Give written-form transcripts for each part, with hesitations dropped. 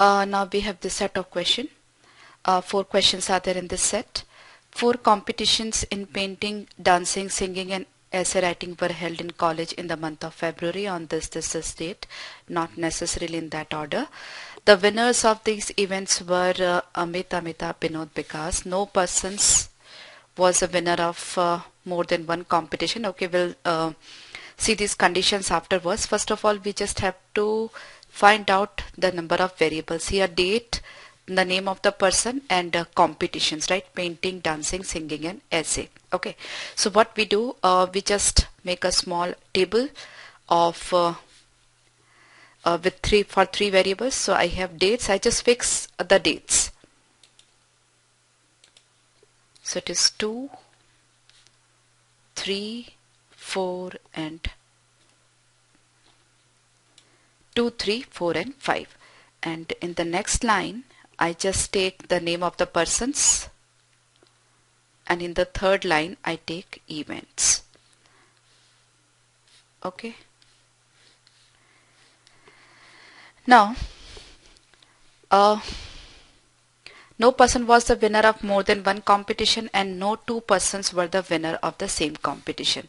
Now we have this set of questions. 4 questions are there in this set. 4 competitions in painting, dancing, singing and essay writing were held in college in the month of February on this date, not necessarily in that order. The winners of these events were Amit, Amitabh, Binod, Vikas. No persons was a winner of more than one competition. Okay, we'll see these conditions afterwards. First of all, we just have to find out the number of variables here: date, the name of the person, and competitions, right? Painting, dancing, singing and essay. Okay, so what we do, we just make a small table of with three variables. So I have dates. I just fix the dates. So it is 2, 3, 4 and 2, 3, 4 and 5. And in the next line I just take the name of the persons, and in the third line I take events. Okay. Now no person was the winner of more than one competition and no 2 persons were the winner of the same competition.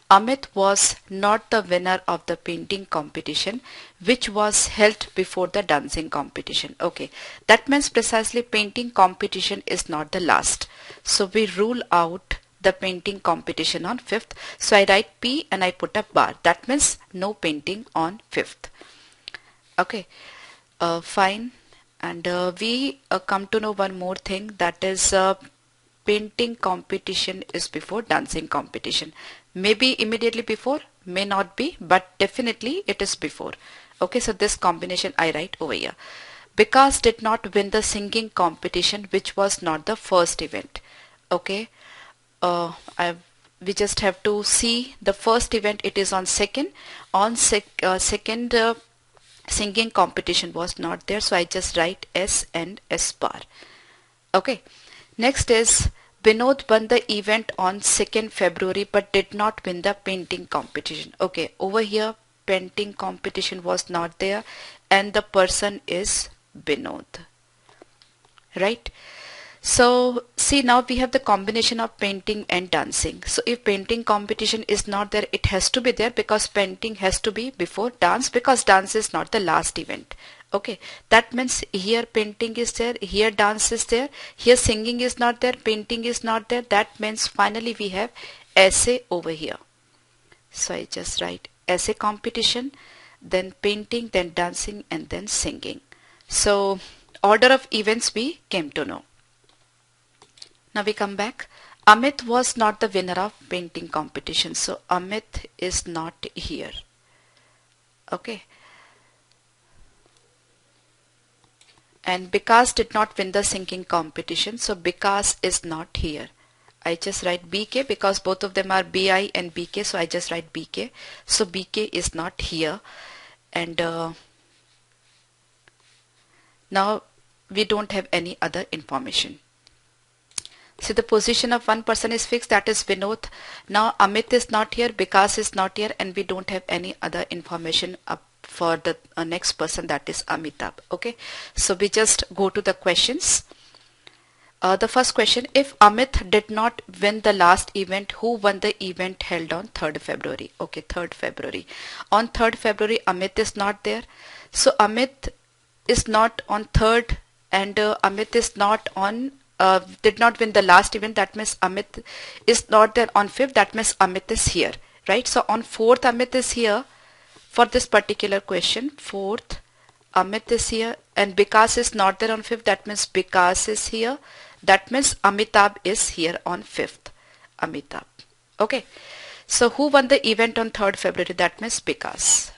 Amit was not the winner of the painting competition, which was held before the dancing competition. Okay, that means precisely painting competition is not the last. So we rule out the painting competition on 5th. So I write P and I put a bar. That means no painting on 5th. Okay, fine. And we come to know one more thing, that is painting competition is before dancing competition. Maybe immediately before, may not be, but definitely it is before. Okay, so this combination I write over here. Vikas did not win the singing competition, which was not the first event. Okay, we just have to see the first event. It is on 2nd. On second singing competition was not there, so I just write S and S bar. Okay, next is Binod won the event on 2nd February but did not win the painting competition. Okay, over here painting competition was not there and the person is Binod, right? So see, now we have the combination of painting and dancing. So if painting competition is not there, it has to be there because painting has to be before dance, because dance is not the last event. Okay, that means here painting is there, here dance is there, here singing is not there, painting is not there. That means finally we have essay over here. So I just write essay competition, then painting, then dancing and then singing. So order of events we came to know. Now we come back. Amit was not the winner of painting competition. So Amit is not here. Okay. And Vikas did not win the singing competition. So Vikas is not here. I just write BK because both of them are BI and BK. So I just write BK. So BK is not here. And now we don't have any other information. See, the position of one person is fixed, that is Binod. Now Amit is not here, Vikas is not here, and we don't have any other information up for the next person, that is Amitabh. Okay, so we just go to the questions. The first question: if Amit did not win the last event, who won the event held on 3rd February? Okay, 3rd February. On 3rd February, Amit is not there. So Amit is not on 3rd and Amit is not on did not win the last event. That means Amit is not there on 5th. That means Amit is here, right? So on 4th Amit is here for this particular question. 4th Amit is here and Vikas is not there on 5th. That means Vikas is here. That means Amitabh is here on 5th. Amitabh. Okay. So who won the event on 3rd February? That means Vikas,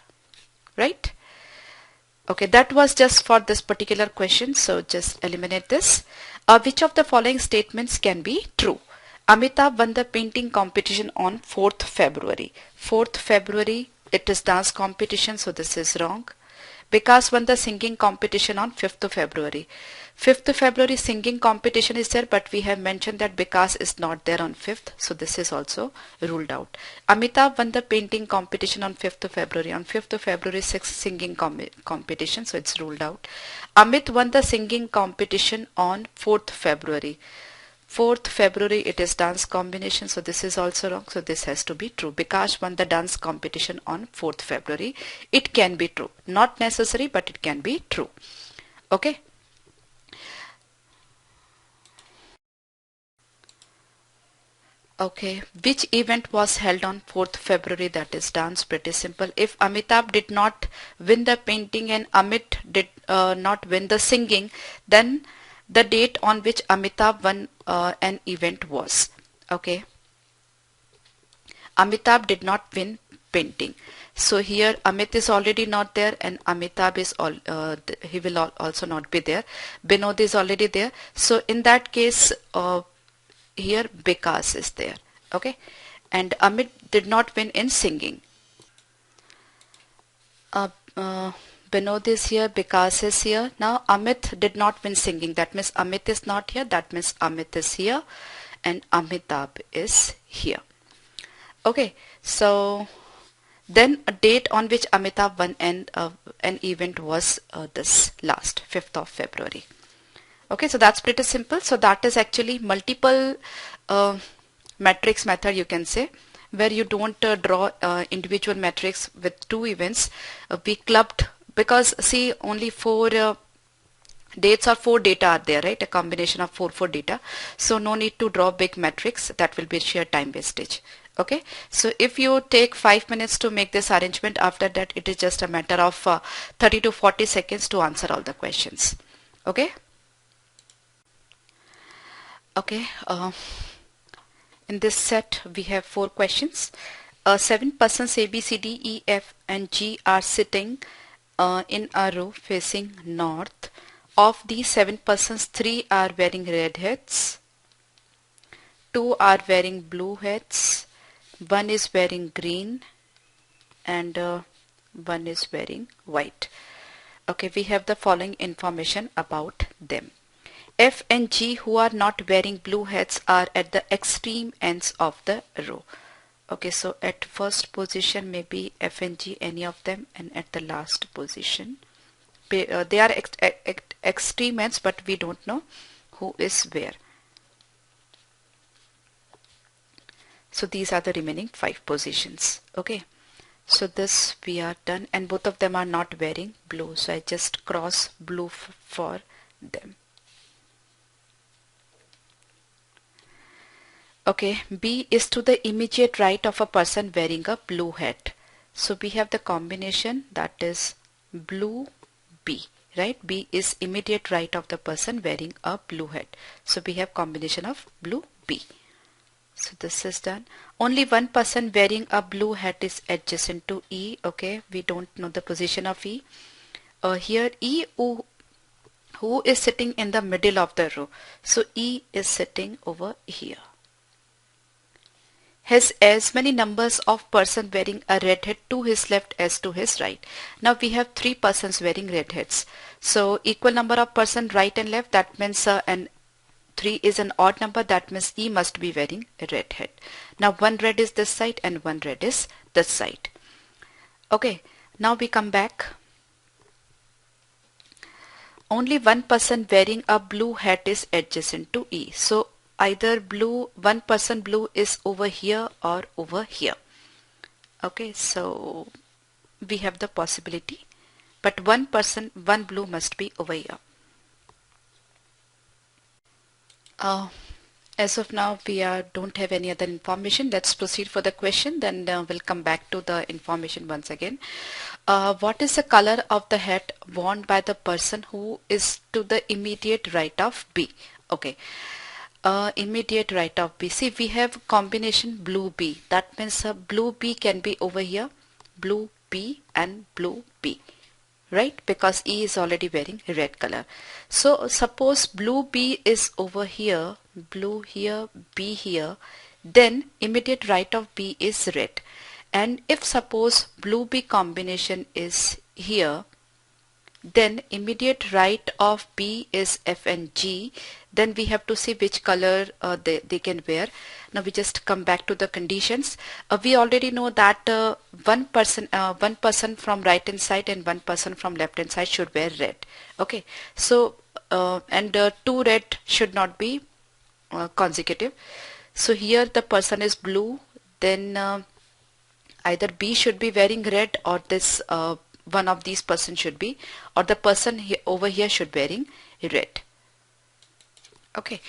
right? Okay, that was just for this particular question. So just eliminate this. Which of the following statements can be true? Amitabh won the painting competition on 4th February. 4th February, it is dance competition, so this is wrong. Vikas won the singing competition on 5th of February. 5th of February singing competition is there, but we have mentioned that Vikas is not there on 5th, so this is also ruled out. Amitabh won the painting competition on 5th of February. On 5th of February, 6th singing competition, so it's ruled out. Amit won the singing competition on 4th February. 4th February it is dance combination, so this is also wrong, so this has to be true. Bikash won the dance competition on 4th February. It can be true, not necessary, but it can be true. Okay. Okay, which event was held on 4th February? That is dance. Pretty simple. If Amitabh did not win the painting and Amit did not win the singing, then the date on which Amitabh won an event was. Okay. Amitabh did not win painting. So here Amit is already not there and Amitabh is he will also not be there. Binod is already there. So in that case, here Vikas is there. Okay. And Amit did not win in singing. Binod is here, Vikas is here. Now Amit did not win singing. That means Amit is not here. That means Amit is here and Amitabh is here. Okay. So then a date on which Amitabh won an event was this last 5th of February. Okay, so that's pretty simple. So that is actually multiple matrix method, you can say, where you don't draw individual matrix with two events. We clubbed, because see only four dates or four data are there, right? A combination of four data. So no need to draw big matrix. That will be sheer time wastage. Okay, so if you take 5 minutes to make this arrangement, after that it is just a matter of 30 to 40 seconds to answer all the questions. Okay. Okay, in this set we have 4 questions. 7 persons A, B, C, D, E, F and G are sitting in a row facing north. Of these 7 persons, 3 are wearing red hats, 2 are wearing blue hats, 1 is wearing green and 1 is wearing white. Okay, we have the following information about them. F and G, who are not wearing blue hats, are at the extreme ends of the row. Okay, so at first position maybe F and G, any of them, and at the last position they are extreme ends, but we don't know who is where. So these are the remaining 5 positions. Okay, so this we are done, and both of them are not wearing blue, so I just cross blue for them. Okay, B is to the immediate right of a person wearing a blue hat. So we have the combination, that is blue B, right? B is immediate right of the person wearing a blue hat. So we have combination of blue B. So this is done. Only one person wearing a blue hat is adjacent to E. Okay, we don't know the position of E. Here E, who is sitting in the middle of the row. So E is sitting over here. Has as many numbers of person wearing a red hat to his left as to his right. Now we have 3 persons wearing red hats. So equal number of person right and left, that means and 3 is an odd number, that means E must be wearing a red hat. Now 1 red is this side and 1 red is this side. Okay, now we come back. Only one person wearing a blue hat is adjacent to E. So either one person blue is over here or over here. Okay, so we have the possibility, but one blue must be over here. As of now we don't have any other information. Let's proceed for the question, then we'll come back to the information once again. What is the color of the hat worn by the person who is to the immediate right of B? Okay, immediate right of B. See, we have combination blue B. That means blue B can be over here, blue B and blue B, right? Because E is already wearing red color. So suppose blue B is over here, blue here, B here, then immediate right of B is red. And if suppose blue B combination is here, then immediate right of B is F and G, then we have to see which color they can wear. Now we just come back to the conditions. We already know that one person from right hand side and one person from left hand side should wear red. Okay, so and two red should not be consecutive. So here the person is blue, then either B should be wearing red, or this one of these person should be, or the person over here should wearing red. Okay,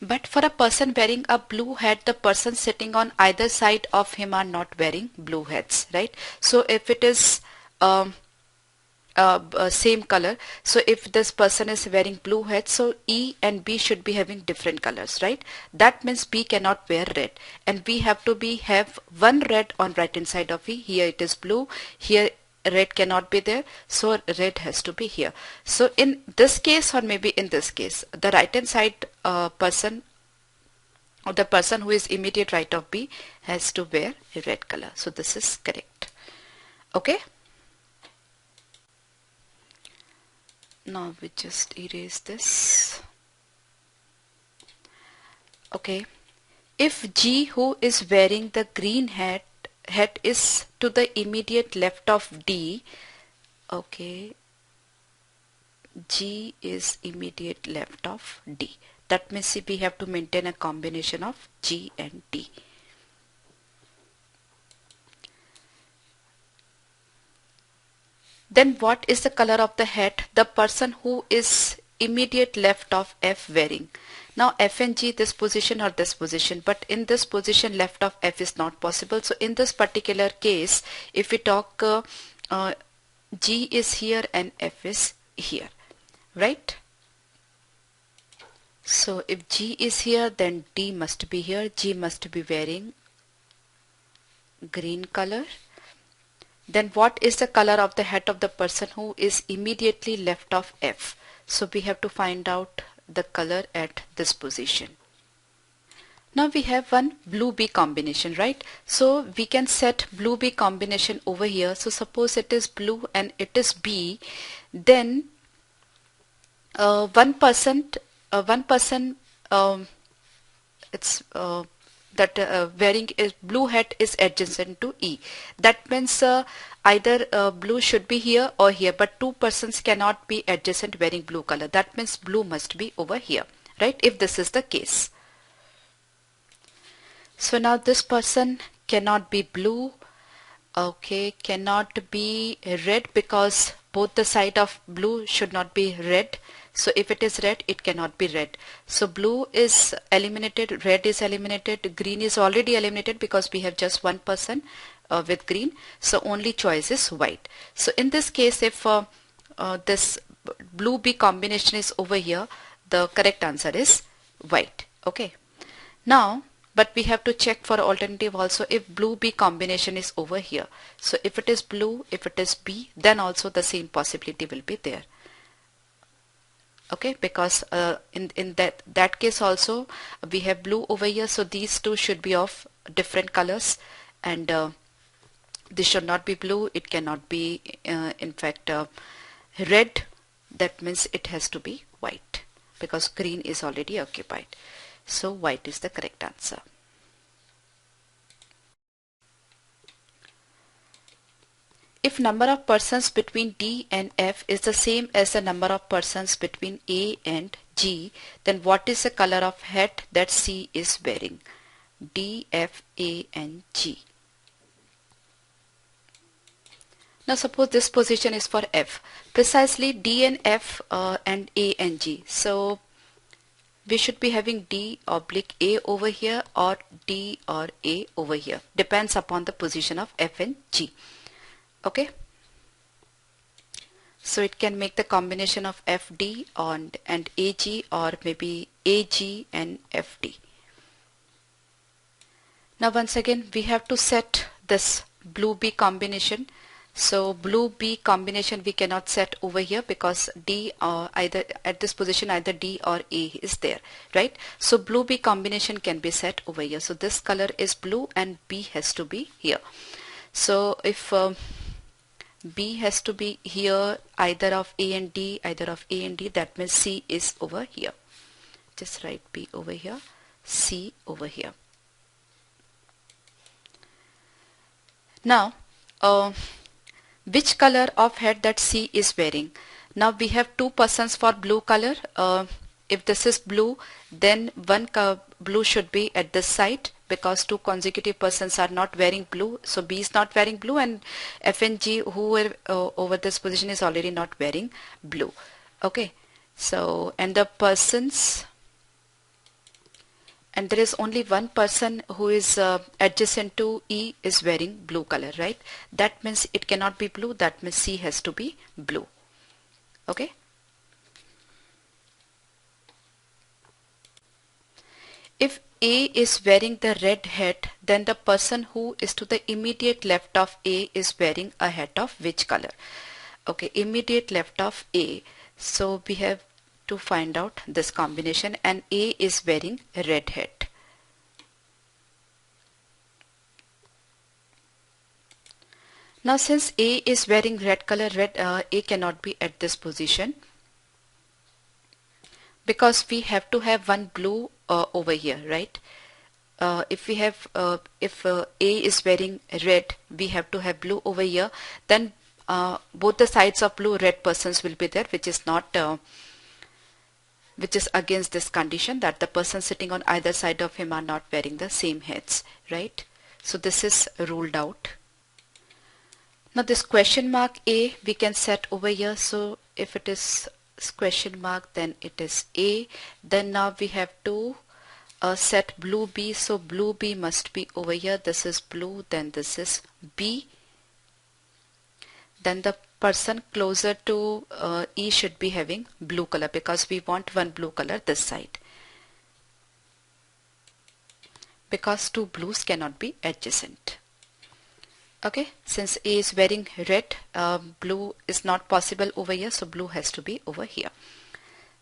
but for a person wearing a blue hat, the person sitting on either side of him are not wearing blue hats, right? So if it is same color, so if this person is wearing blue hat, so E and B should be having different colors, right? That means B cannot wear red, and we have to have one red on right hand side of E. Here it is blue, here red cannot be there, so red has to be here. So in this case, or maybe in this case, the right hand side person, or the person who is immediate right of B, has to wear a red color. So this is correct. Okay, now we just erase this. Okay, if G, who is wearing the green hat is to the immediate left of D, okay, G is immediate left of D. That means we have to maintain a combination of G and D. Then what is the color of the hat the person who is immediate left of F wearing? Now F and G, this position or this position, but in this position left of F is not possible. So in this particular case, if we talk G is here and F is here, right? So if G is here, then D must be here. G must be wearing green color. Then what is the color of the hat of the person who is immediately left of F? So we have to find out the color at this position. Now we have one blue B combination, right? So we can set blue B combination over here. So suppose it is blue and it is B, then one person it's that wearing a blue hat is adjacent to E. That means either blue should be here or here, but two persons cannot be adjacent wearing blue color. That means blue must be over here, right? If this is the case. So now this person cannot be blue, okay, cannot be red, because both the side of blue should not be red. So if it is red, it cannot be red. So blue is eliminated, red is eliminated, green is already eliminated because we have just one person with green. So only choice is white. So in this case, if this blue B combination is over here, the correct answer is white. Okay. Now, but we have to check for alternative also if blue B combination is over here. So if it is blue, if it is B, then also the same possibility will be there. Okay, because in that case also we have blue over here, so these two should be of different colors, and this should not be blue, it cannot be in fact red. That means it has to be white because green is already occupied. So white is the correct answer. If number of persons between D and F is the same as the number of persons between A and G, then what is the color of hat that C is wearing? D, F, A and G. Now suppose this position is for F. Precisely D and F and A and G. So we should be having D oblique A over here or D or A over here. Depends upon the position of F and G. Okay, so it can make the combination of FD and AG, or maybe AG and FD. Now once again we have to set this blue B combination. So blue B combination we cannot set over here because D either at this position either D or A is there, right? So blue B combination can be set over here. So this color is blue and B has to be here. So if B has to be here, either of A and D, either of A and D. That means C is over here. Just write B over here, C over here. Now, which color of hat that C is wearing? Now we have two persons for blue color. If this is blue, then one blue should be at this side, because two consecutive persons are not wearing blue. So B is not wearing blue, and F and G, who are over this position, is already not wearing blue. Okay, so and the persons, and there is only one person who is adjacent to E is wearing blue color, right? That means it cannot be blue. That means C has to be blue. Okay. If A is wearing the red hat, then the person who is to the immediate left of A is wearing a hat of which color? Okay, immediate left of A. So we have to find out this combination, and A is wearing red hat. Now since A is wearing red color, A cannot be at this position, because we have to have one blue over here, right? If A is wearing red, we have to have blue over here. Then both the sides of blue, red persons will be there, which is not which is against this condition, that the person sitting on either side of him are not wearing the same hats, right? So this is ruled out. Now this question mark A we can set over here. So if it is question mark, then it is A. Then now we have to set blue B. So blue B must be over here. This is blue, then this is B. Then the person closer to E should be having blue color, because we want one blue color this side, because two blues cannot be adjacent. Okay, since A is wearing red, blue is not possible over here, so blue has to be over here.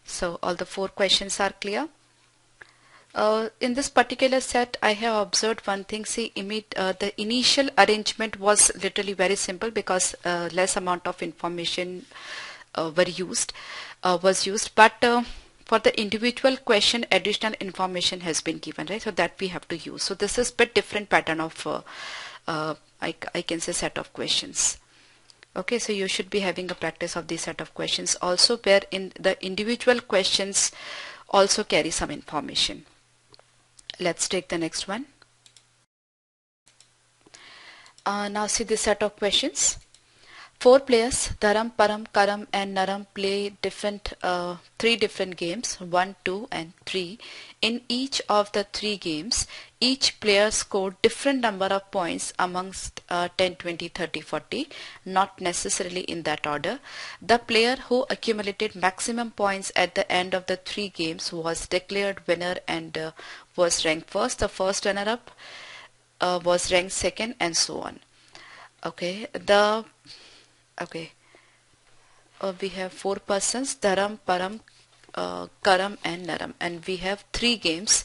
So all the four questions are clear. In this particular set, I have observed one thing. See, the initial arrangement was literally very simple, because less amount of information was used. But for the individual question, additional information has been given, right? So that we have to use. So this is a bit different pattern of I can say set of questions. Okay, so you should be having a practice of this set of questions also, where in the individual questions also carry some information. Let's take the next one. Now see this set of questions. 4 players, Dharam, Param, Karam and Naram, play three different games, 1, 2 and 3. In each of the 3 games, each player scored different number of points amongst 10, 20, 30, 40, not necessarily in that order. The player who accumulated maximum points at the end of the 3 games was declared winner and was ranked first. The first runner-up was ranked second, and so on. Okay, we have 4 persons, Dharam, Param, Karam and Naram, and we have 3 games.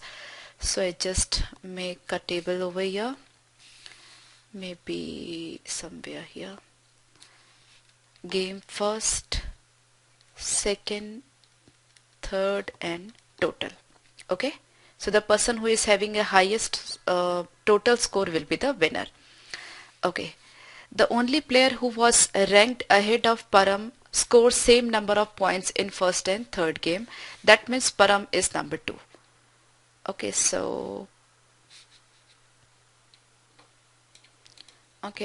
So I just make a table over here, maybe somewhere here. Game first, second, third and total. Okay, so the person who is having a highest total score will be the winner. Okay, the only player who was ranked ahead of Param scored same number of points in first and third game. That means Param is number 2. Okay, so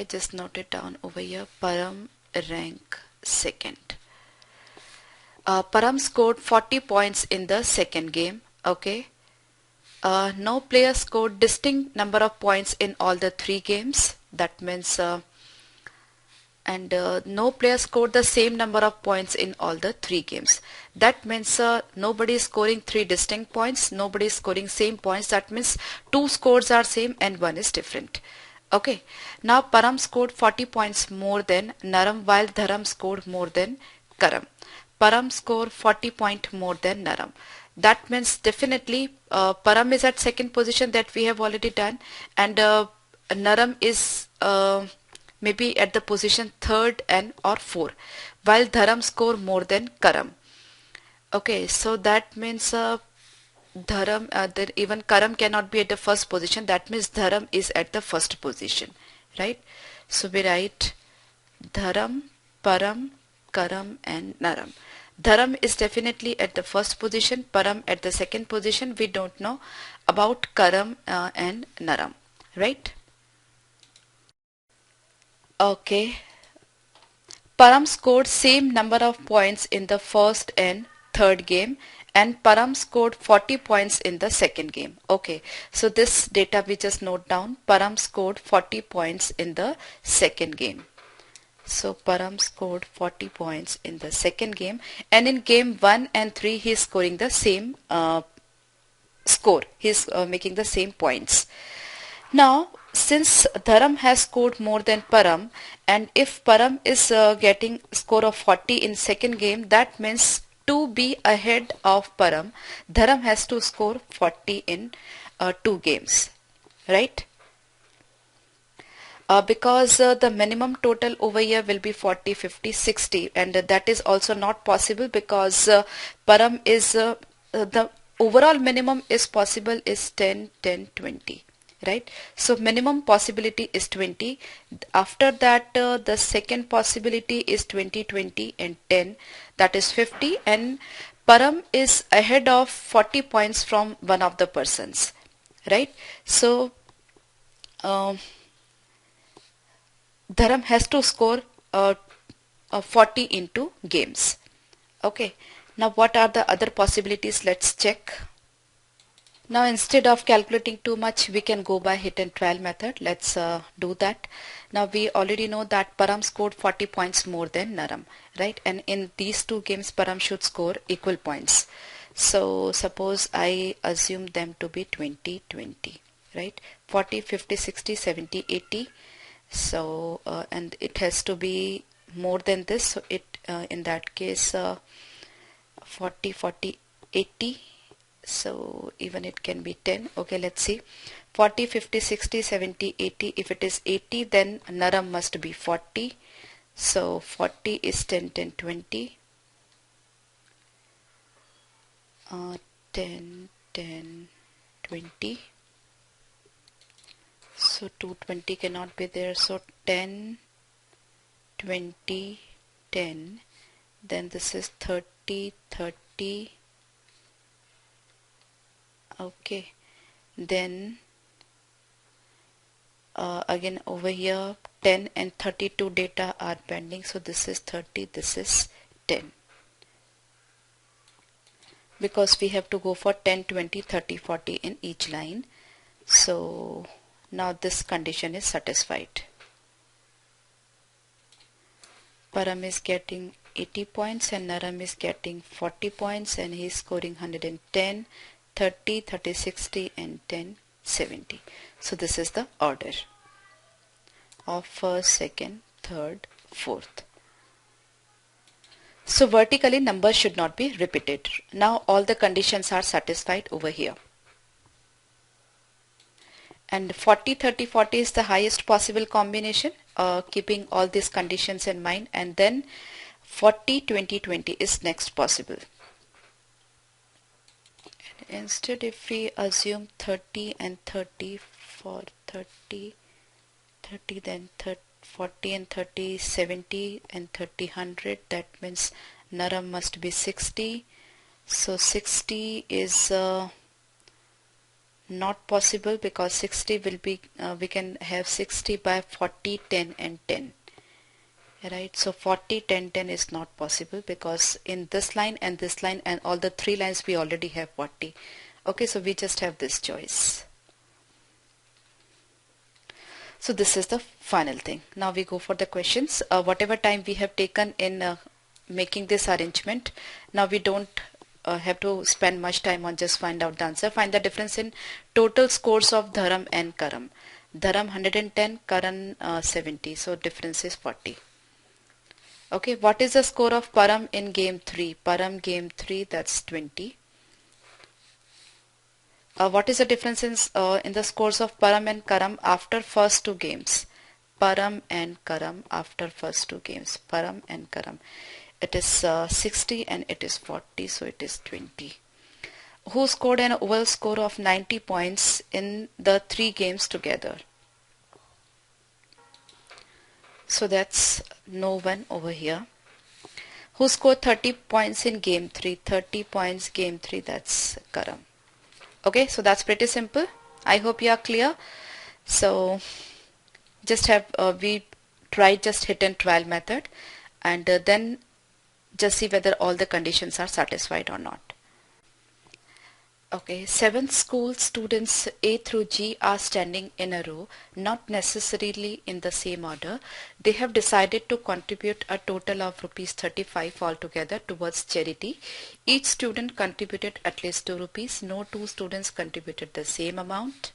just note it down over here. Param rank second. Param scored 40 points in the second game. Okay, no player scored distinct number of points in all the 3 games. That means no player scored the same number of points in all the 3 games. That means nobody is scoring 3 distinct points, nobody is scoring same points. That means 2 scores are same and 1 is different. Okay, now Param scored 40 points more than Naram, while Dharam scored more than Karam. Param scored 40 points more than Naram. That means definitely Param is at second position, that we have already done, and Naram is maybe at the position 3rd and or 4, while Dharam score more than Karam. Okay, so that means Dharam, even Karam cannot be at the first position. That means Dharam is at the first position, right? So we write Dharam, Param, Karam and Naram. Dharam is definitely at the first position, Param at the second position. We don't know about Karam and Naram, right? Okay. Param scored same number of points in the first and third game, and Param scored 40 points in the second game. Okay, so this data we just note down. Param scored 40 points in the second game. So Param scored 40 points in the second game, and in game 1 and 3 he is scoring the same score. He is making the same points. Now, since Dharam has scored more than Param, and if Param is getting score of 40 in second game, that means to be ahead of Param, Dharam has to score 40 in 2 games, right? Because the minimum total over here will be 40, 50, 60, and that is also not possible because Param is the overall minimum is possible is 10, 10, 20. Right, so minimum possibility is 20. After that the second possibility is 20, 20 and 10, that is 50, and Param is ahead of 40 points from one of the persons, right? So Dharam has to score 40 into games. Okay, now what are the other possibilities? Let's check. Now instead of calculating too much, we can go by hit and trial method. Let's do that. Now we already know that Param scored 40 points more than Naram, right? And in these 2 games, Param should score equal points. So suppose I assume them to be 20, 20, right? 40, 50, 60, 70, 80. So, and it has to be more than this. So it, in that case, 40, 40, 80. So even it can be 10. Okay, let's see. 40, 50, 60, 70, 80. If it is 80, then Naram must be 40. So 40 is 10, 10, 20. 10, 10, 20. So 220 cannot be there. So 10, 20, 10. Then this is 30, 30. Okay, then again over here 10 and 32 data are pending, so this is 30, this is 10, because we have to go for 10, 20, 30, 40 in each line. So now this condition is satisfied. Param is getting 80 points and Naram is getting 40 points, and he is scoring 110, 30, 30, 60 and 10, 70. So this is the order of first, second, third, fourth. So vertically numbers should not be repeated. Now all the conditions are satisfied over here. And 40, 30, 40 is the highest possible combination, keeping all these conditions in mind, and then 40, 20, 20 is next possible. Instead, if we assume 30 and 30 for 30, 30 then 30, 40 and 30, 70 and 30, 100, that means Naram must be 60. So 60 is not possible, because 60 will be, we can have 60 by 40, 10 and 10. Right, so 40, 10, 10 is not possible, because in this line and all the 3 lines we already have 40. Okay, so we just have this choice. So this is the final thing. Now we go for the questions. Whatever time we have taken in making this arrangement, now we don't have to spend much time on just find out the answer. Find the difference in total scores of Dharam and Karam. Dharam 110, Karan 70, so difference is 40. Okay, what is the score of Param in game 3? Param game 3, that's 20. What is the difference in the scores of Param and Karam after first 2 games? Param and Karam after first two games. Param and Karam. It is 60 and it is 40, so it is 20. Who scored an overall score of 90 points in the 3 games together? So that's no one over here. Who scored 30 points in game 3? 30 points game 3, that's Karam. Okay, so that's pretty simple. I hope you are clear. So just have we tried just hit and trial method, and then just see whether all the conditions are satisfied or not. Okay, 7 school students A through G are standing in a row, not necessarily in the same order. They have decided to contribute a total of rupees 35 altogether towards charity. Each student contributed at least 2 rupees. No two students contributed the same amount.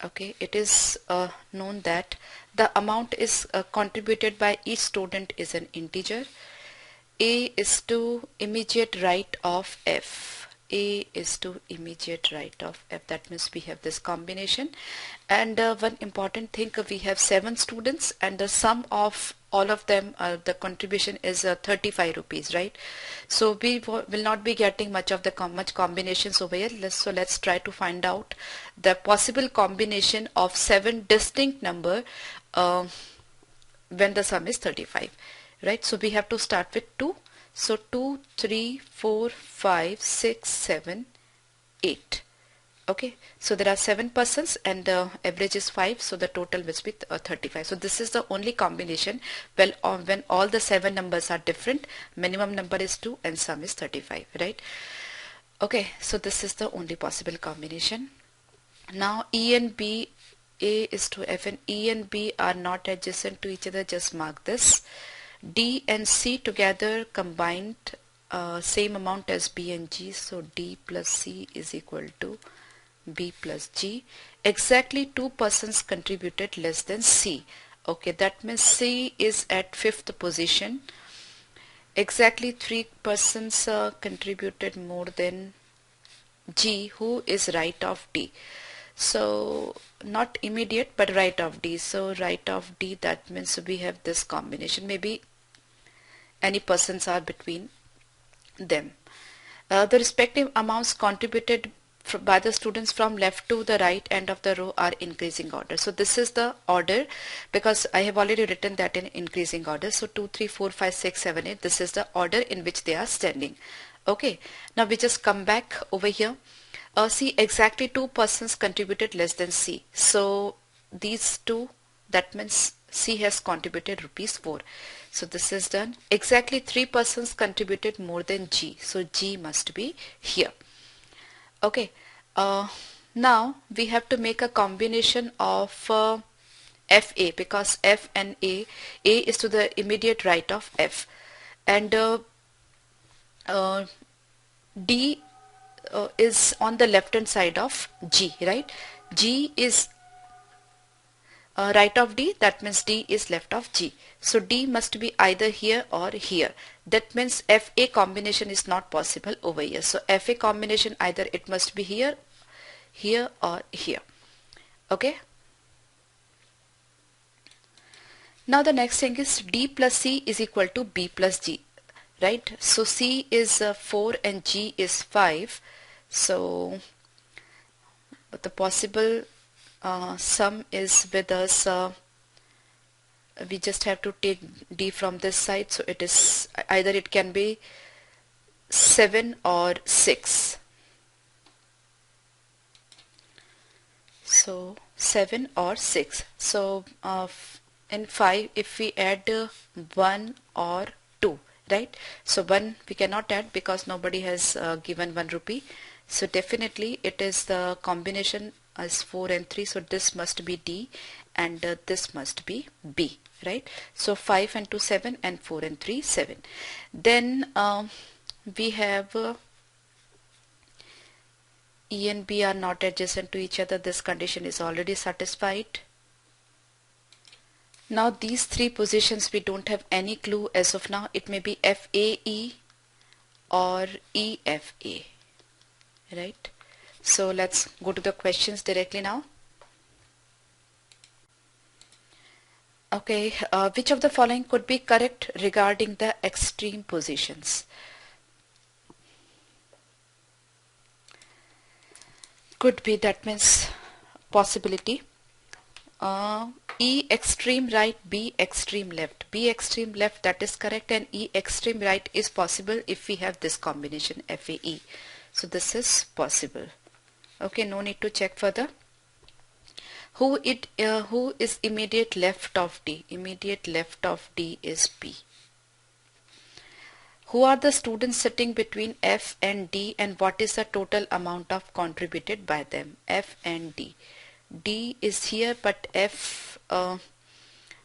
Okay, it is known that the amount is contributed by each student is an integer. A is to immediate right of F. A is to immediate right of F. That means we have this combination. And one important thing, we have 7 students and the sum of all of them, the contribution is 35 rupees, right? So we will not be getting much of the combinations over here. So let's try to find out the possible combination of 7 distinct number when the sum is 35, right? So we have to start with 2. So 2, 3, 4, 5, 6, 7, 8. Okay, so there are 7 persons and the average is 5, so the total will be 35. So this is the only combination when all the 7 numbers are different. Minimum number is 2 and sum is 35, right? Okay, so this is the only possible combination. Now E and B, A is to F, and E and B are not adjacent to each other. Just mark this. D and C together combined same amount as B and G, so D plus C is equal to B plus G. Exactly 2 persons contributed less than C. Okay, that means C is at 5th position. Exactly 3 persons contributed more than G, who is right of D. So not immediate but right of D. So right of D, that means we have this combination. Maybe any persons are between them. The respective amounts contributed by the students from left to the right end of the row are increasing order. So this is the order because I have already written that in increasing order. So 2, 3, 4, 5, 6, 7, 8. This is the order in which they are standing. Okay. Now we just come back over here. See, exactly 2 persons contributed less than C. So these 2, that means C has contributed rupees 4. So this is done. Exactly 3 persons contributed more than G. So G must be here. Okay. Now we have to make a combination of FA because F and A is to the immediate right of F, and D is on the left hand side of G, right? G is right of D, that means D is left of G. So D must be either here or here. That means FA combination is not possible over here. So FA combination either it must be here, here or here. Okay. Now the next thing is D plus C is equal to B plus G, right? So C is 4 and G is 5. So the possible sum is with us, we just have to take D from this side, so it is either it can be 7 or 6. So 7 or 6. So in 5 if we add 1 or 2, right? So 1 we cannot add because nobody has given 1 rupee. So definitely it is the combination as 4 and 3, so this must be D and this must be B, right? So 5 and 2 7 and 4 and 3 7. Then we have E and B are not adjacent to each other. This condition is already satisfied. Now these 3 positions we don't have any clue as of now. It may be FAE or EFA, right? So let's go to the questions directly now. Okay, which of the following could be correct regarding the extreme positions? Could be, that means possibility. E extreme right, B extreme left. B extreme left, that is correct, and E extreme right is possible if we have this combination FAE. So this is possible. Okay, no need to check further. Who is immediate left of D? Immediate left of D is B. Who are the students sitting between F and D, and what is the total amount of contributed by them? F and D. D is here, but F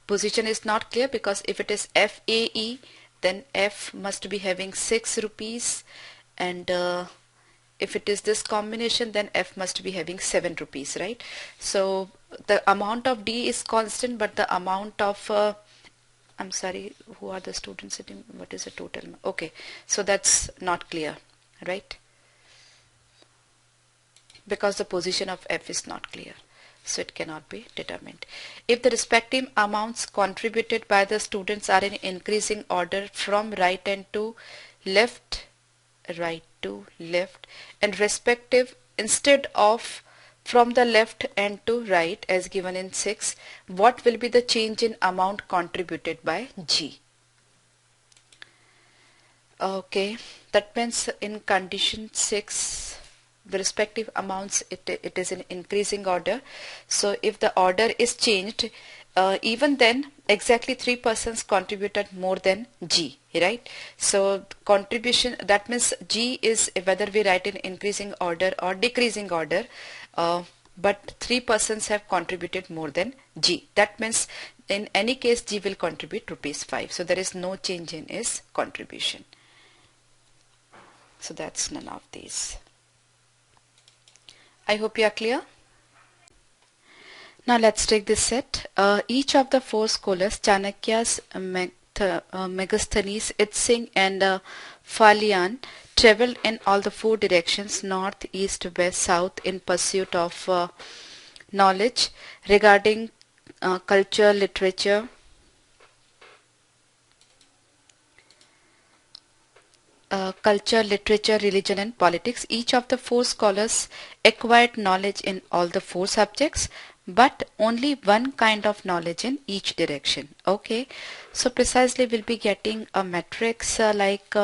position is not clear, because if it is FAE, then F must be having 6 rupees, and if it is this combination, then F must be having 7 rupees, right? So the amount of D is constant, but the amount of I'm sorry, who are the students sitting? What is the total? Okay, so that's not clear, right? Because the position of F is not clear, so it cannot be determined. If the respective amounts contributed by the students are in increasing order from right hand to left, and respective instead of from the left and to right as given in 6, what will be the change in amount contributed by G? Okay, that means in condition 6, the respective amounts, it is in increasing order. So if the order is changed, even then exactly 3 persons contributed more than G, right? So contribution, that means G is whether we write in increasing order or decreasing order, but 3 persons have contributed more than G. That means in any case G will contribute ₹5. So there is no change in his contribution. So that's none of these. I hope you are clear. Now let's take this set. Each of the 4 scholars, Chanakya's, Megasthenes, Itzing, and Phalian, traveled in all the 4 directions, north, east, west, south, in pursuit of knowledge regarding culture, literature, religion, and politics. Each of the 4 scholars acquired knowledge in all the 4 subjects, but only one kind of knowledge in each direction. Okay, so precisely we'll be getting a matrix like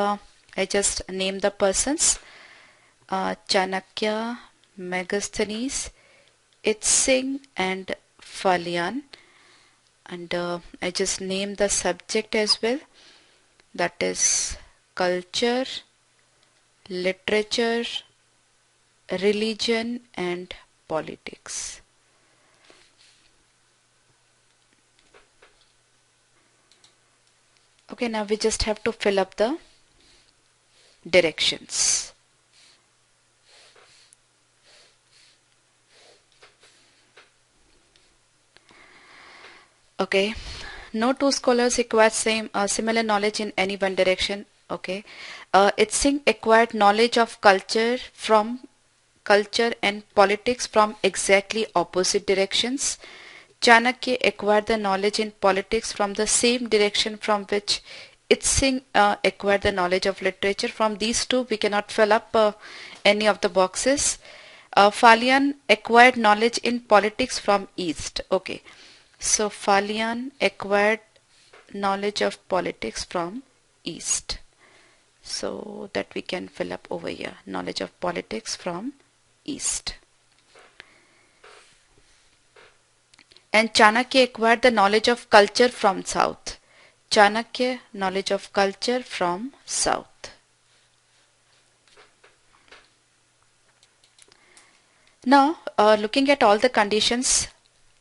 I just name the persons: Chanakya, Megasthenes, Itzing, and Phalian, and I just name the subject as well, that is culture, literature, religion, and politics. Okay, now we just have to fill up the directions. Okay, no 2 scholars acquired similar knowledge in any one direction. Okay, Itzing acquired knowledge of culture and politics from exactly opposite directions. Chanakya acquired the knowledge in politics from the same direction from which Itzing acquired the knowledge of literature. From these 2 we cannot fill up any of the boxes. Phalian acquired knowledge in politics from east. Okay, so Phalian acquired knowledge of politics from east, so that we can fill up over here, knowledge of politics from east. And Chanakya acquired the knowledge of culture from south. Chanakya, knowledge of culture from south. Now looking at all the conditions,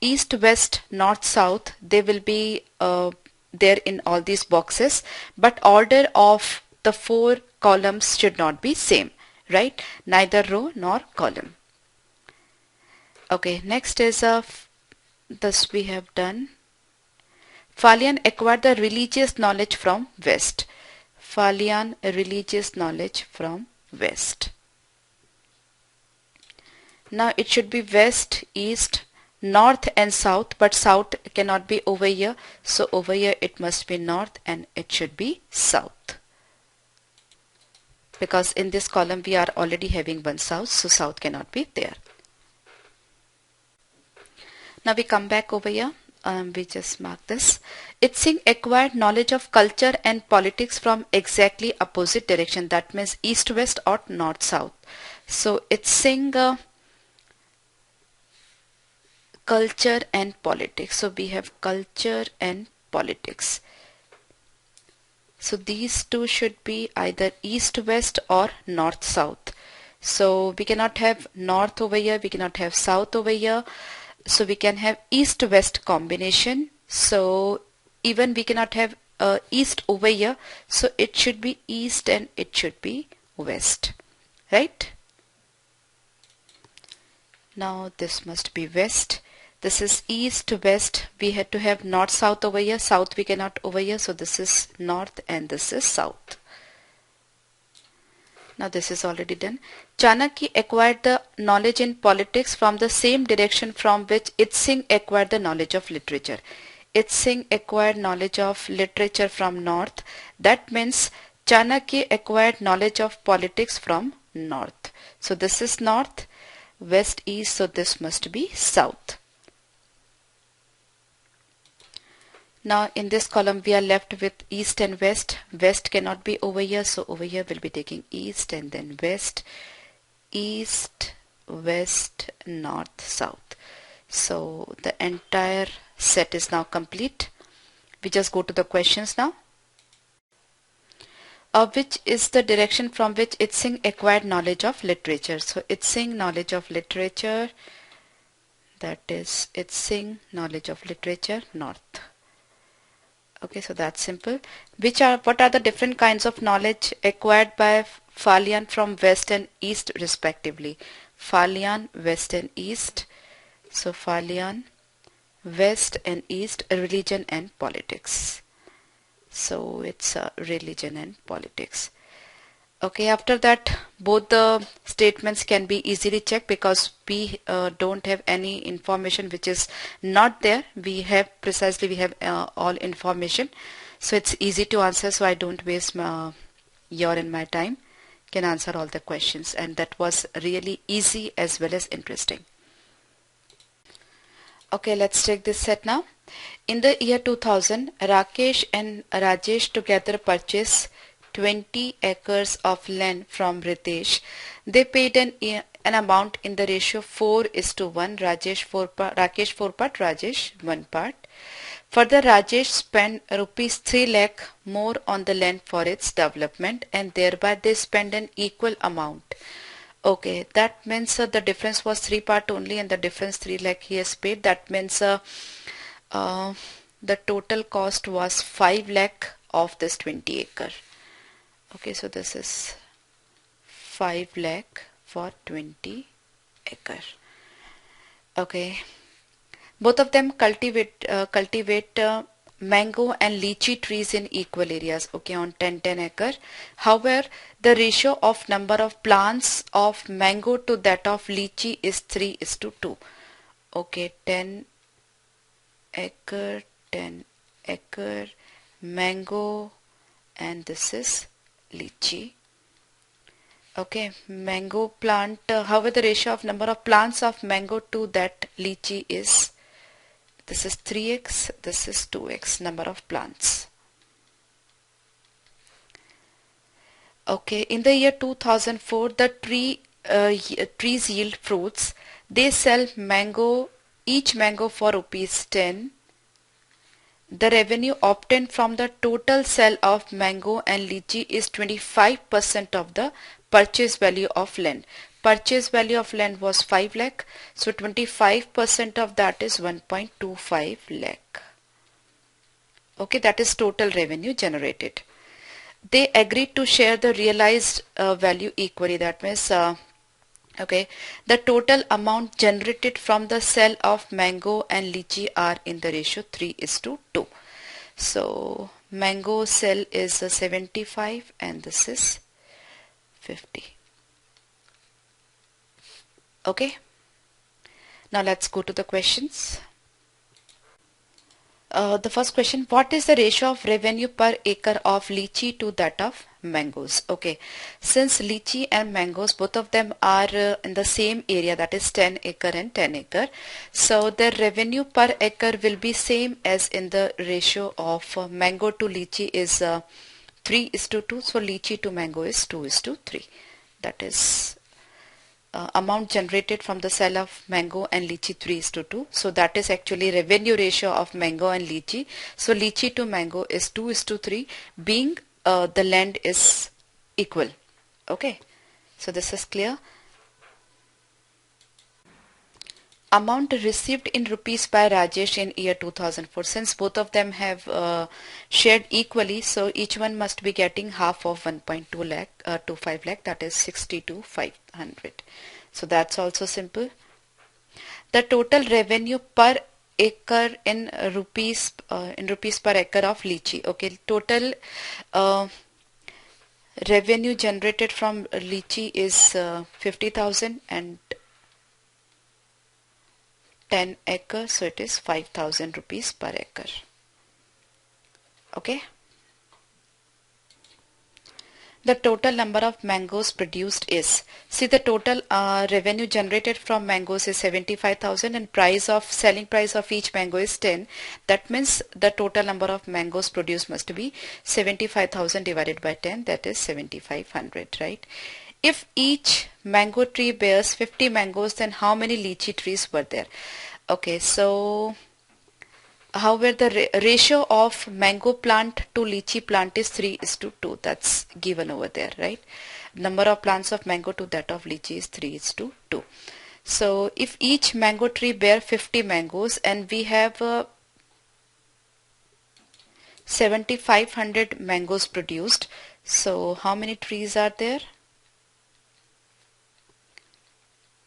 east, west, north, south, they will be there in all these boxes, but order of the 4 columns should not be same, right? Neither row nor column. Okay, next is this we have done. Phalian acquired the religious knowledge from west. Phalian, religious knowledge from west. Now it should be west, east, north and south, but south cannot be over here, so over here it must be north and it should be south, because in this column we are already having one south, so south cannot be there. Now we come back over here. We just mark this. Itsing acquired knowledge of culture and politics from exactly opposite direction. That means east-west or north-south. So Itsing culture and politics. So we have culture and politics. So these two should be either east-west or north-south. So we cannot have north over here. We cannot have south over here. So we can have east-west combination. So even we cannot have east over here. So it should be east and it should be west. Right? Now this must be west. This is east, west. We had to have north, south over here. South we cannot over here. So this is north and this is south. Now this is already done. Chanakya acquired the knowledge in politics from the same direction from which Itsing acquired the knowledge of literature. Itsing acquired knowledge of literature from north. That means Chanakya acquired knowledge of politics from north. So this is north, west, east. So this must be south. Now in this column we are left with east and west. West cannot be over here, so over here we'll be taking east and then west. East, west, north, south. So the entire set is now complete. We just go to the questions now. Which is the direction from which Itsing acquired knowledge of literature? So Itsing knowledge of literature, that is Itsing knowledge of literature, north. Okay, so that's simple. What are the different kinds of knowledge acquired by Phalian from west and east respectively? Phalian, west and east. So Phalian, west and east, religion and politics. So it's religion and politics. Okay, after that both the statements can be easily checked because we don't have any information which is not there. We have all information, so it's easy to answer, so I don't waste your and my time. Can answer all the questions, and that was really easy as well as interesting. Okay, let's take this set now. In the year 2000, Rakesh and Rajesh together purchased 20 acres of land from Ritesh. They paid an amount in the ratio 4:1. Rakesh 4 part, Rajesh 1 part. Further, Rajesh spent rupees 3 lakh more on the land for its development, and thereby they spent an equal amount. Okay, that means the difference was 3 part only, and the difference 3 lakh he has paid. That means the total cost was 5 lakh of this 20 acre. Okay, so this is 5 lakh for 20 acre. Okay, both of them cultivate mango and lychee trees in equal areas. Okay, on 10 acre. However, the ratio of number of plants of mango to that of lychee is 3:2. Okay, 10 acre, mango, and this is lychee. Okay, mango plant, however the ratio of number of plants of mango to that lychee is, this is 3x, this is 2x number of plants. Okay, in the year 2004 the trees yield fruits. They sell each mango for ₹10. The revenue obtained from the total sale of mango and lychee is 25% of the purchase value of land. Purchase value of land was 5 lakh, so 25% of that is 1.25 lakh. Okay, that is total revenue generated. They agreed to share the realized value equally. That means okay, the total amount generated from the sale of mango and lychee are in the ratio 3:2. So mango sale is 75 and this is 50. Okay, Now let's go to the questions. The first question, what is the ratio of revenue per acre of lychee to that of mangoes? Okay, since lychee and mangoes, both of them are in the same area, that is 10 acre and 10 acre. So the revenue per acre will be same as in the ratio of mango to lychee is 3:2. So lychee to mango is 2:3. That is amount generated from the sale of mango and lychee 3:2. So that is actually revenue ratio of mango and lychee. So lychee to mango is 2:3, being the land is equal. Okay, so this is clear. Amount received in rupees by Rajesh in year 2004. Since both of them have shared equally, so each one must be getting half of 1.2 lakh, 25 lakh, that is 62,500. So that's also simple. The total revenue per acre in rupees per acre of lychee. Okay, total revenue generated from lychee is 50,000 and 10 acres, so it is 5,000 rupees per acre. Okay. The total number of mangoes produced is, see, the total revenue generated from mangoes is 75,000 and selling price of each mango is 10. That means the total number of mangoes produced must be 75,000 divided by 10, that is 7,500, right? If each mango tree bears 50 mangoes, then how many lychee trees were there? Okay, so however, the ratio of mango plant to lychee plant is 3:2. That's given over there, right? Number of plants of mango to that of lychee is 3:2. So if each mango tree bear 50 mangoes and we have 7,500 mangoes produced, so how many trees are there?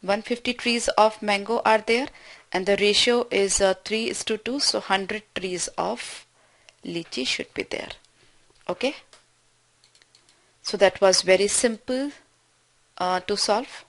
150 trees of mango are there, and the ratio is 3:2, so 100 trees of lychee should be there. Okay, so that was very simple to solve.